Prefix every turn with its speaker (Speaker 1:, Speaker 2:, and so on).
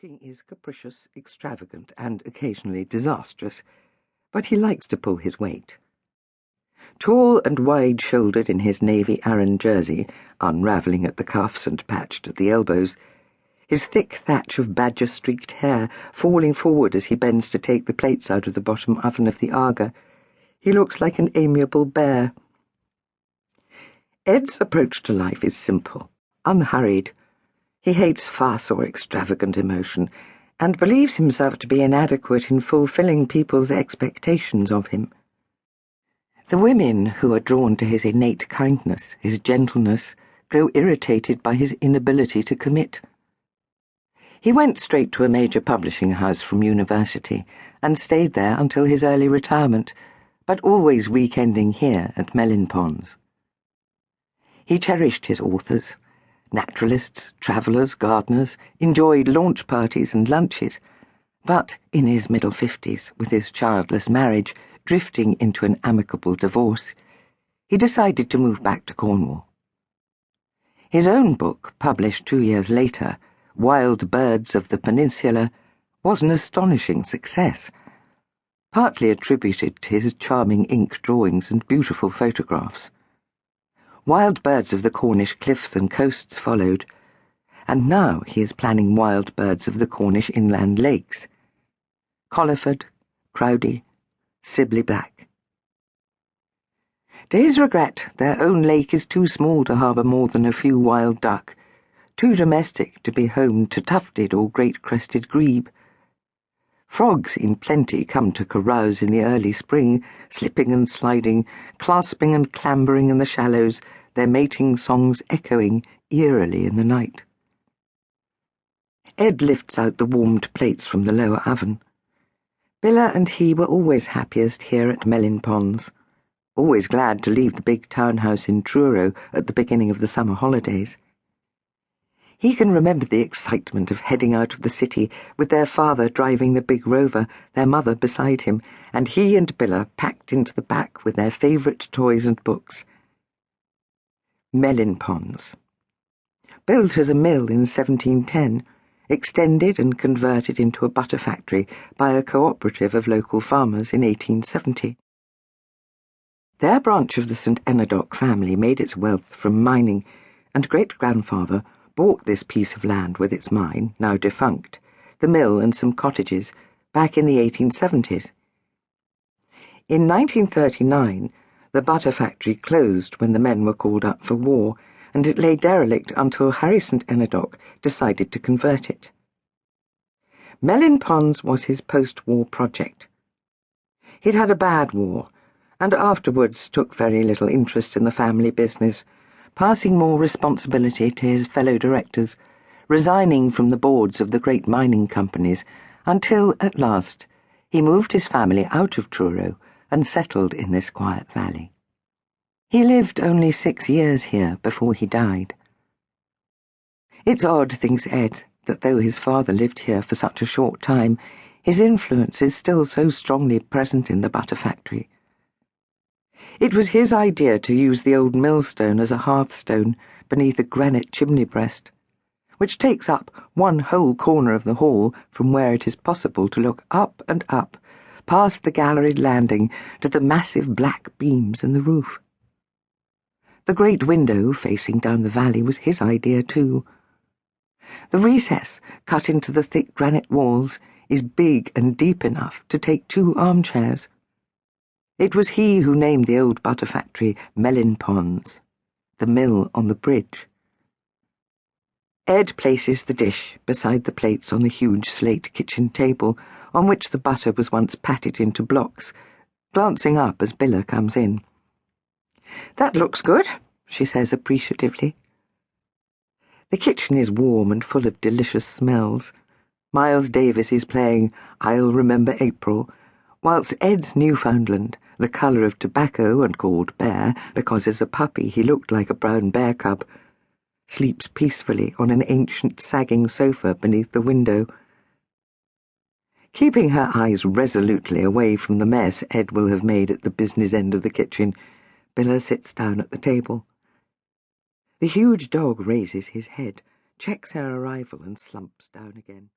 Speaker 1: cooking is capricious, extravagant, and occasionally disastrous, but he likes to pull his weight. Tall and wide-shouldered in his navy Aran jersey, unravelling at the cuffs and patched at the elbows, his thick thatch of badger-streaked hair falling forward as he bends to take the plates out of the bottom oven of the Aga, he looks like an amiable bear. Ed's approach to life is simple, unhurried. He hates fuss or extravagant emotion, and believes himself to be inadequate in fulfilling people's expectations of him. The women who are drawn to his innate kindness, his gentleness, grow irritated by his inability to commit. He went straight to a major publishing house from university and stayed there until his early retirement, but always weekending here at Mellinponds. He cherished his authors. Naturalists, travellers, gardeners, enjoyed launch parties and lunches, but in his middle 50s, with his childless marriage drifting into an amicable divorce, he decided to move back to Cornwall. His own book, published 2 years later, Wild Birds of the Peninsula, was an astonishing success, partly attributed to his charming ink drawings and beautiful photographs. Wild Birds of the Cornish cliffs and coasts followed, and now he is planning Wild Birds of the Cornish inland lakes. Colliford, Crowdy, Sibley Black. To his regret, their own lake is too small to harbour more than a few wild duck, too domestic to be home to tufted or great-crested grebe. Frogs in plenty come to carouse in the early spring, slipping and sliding, clasping and clambering in the shallows, their mating songs echoing eerily in the night. Ed lifts out the warmed plates from the lower oven. Billa and he were always happiest here at Mellinponds, always glad to leave the big townhouse in Truro at the beginning of the summer holidays. He can remember the excitement of heading out of the city with their father driving the big rover, their mother beside him, and he and Billa packed into the back with their favourite toys and books. Mellinponds. Built as a mill in 1710, extended and converted into a butter factory by a cooperative of local farmers in 1870. Their branch of the St. Enadoc family made its wealth from mining, and great-grandfather bought this piece of land with its mine, now defunct, the mill and some cottages, back in the 1870s. In 1939, the butter factory closed when the men were called up for war, and it lay derelict until Harry St. Enadoc decided to convert it. Mellinponds was his post-war project. He'd had a bad war, and afterwards took very little interest in the family business, passing more responsibility to his fellow directors, resigning from the boards of the great mining companies, until, at last, he moved his family out of Truro and settled in this quiet valley. He lived only 6 years here before he died. It's odd, thinks Ed, that though his father lived here for such a short time, his influence is still so strongly present in the butter factory. It was his idea to use the old millstone as a hearthstone beneath a granite chimney breast, which takes up one whole corner of the hall from where it is possible to look up and up, past the galleried landing to the massive black beams in the roof. The great window facing down the valley was his idea too. The recess, cut into the thick granite walls, is big and deep enough to take 2 armchairs. It was he who named the old butter factory Mellinponds, the mill on the bridge. Ed places the dish beside the plates on the huge slate kitchen table, on which the butter was once patted into blocks, glancing up as Billa comes in. "That looks good," she says appreciatively. The kitchen is warm and full of delicious smells. Miles Davis is playing "I'll Remember April," whilst Ed's Newfoundland, the colour of tobacco and called Bear because as a puppy he looked like a brown bear cub, sleeps peacefully on an ancient sagging sofa beneath the window. Keeping her eyes resolutely away from the mess Ed will have made at the business end of the kitchen, Billa sits down at the table. The huge dog raises his head, checks her arrival and slumps down again.